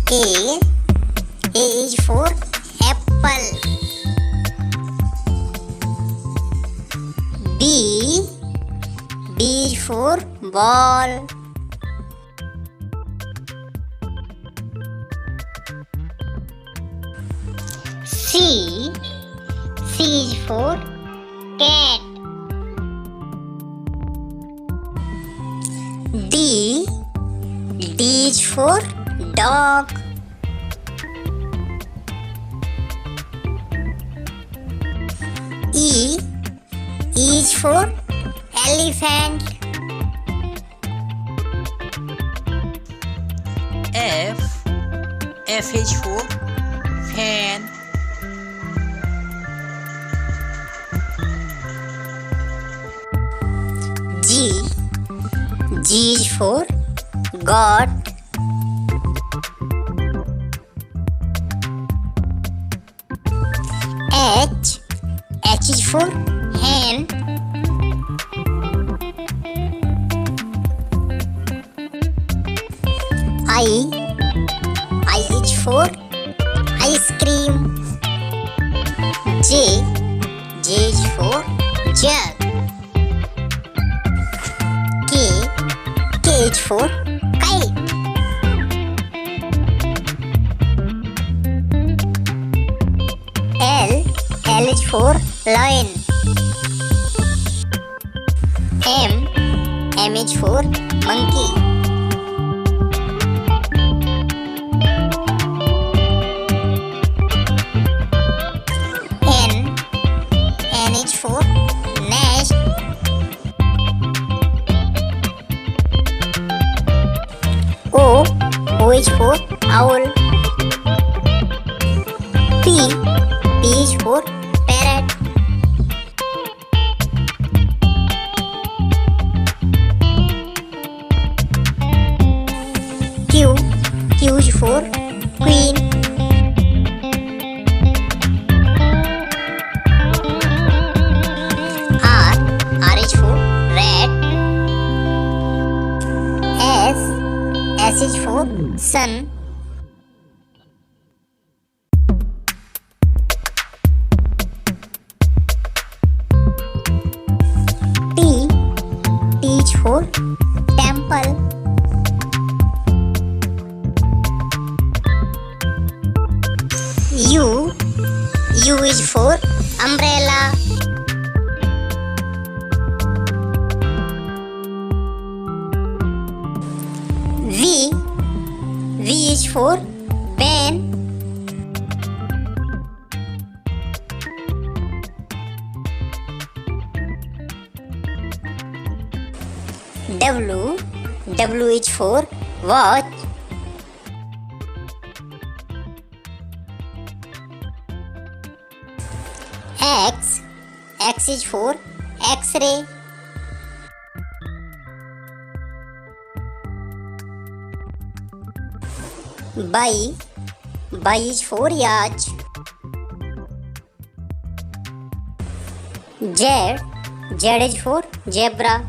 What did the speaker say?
A is for apple. B is for ball. C is for cat. D is for dog. E is for elephant. F is for fan. G is for God. H is for hen. I is for ice cream. J is for jug. K is for kite. L is for lion. M is for monkey. N is for nest. O is for owl. P is for parrot. Q is for queen. R is for rat. S is for sun. T is for temple. U is for umbrella. V is for pen. W is for watch. X is for X-ray. Y is for yacht. Z is for zebra.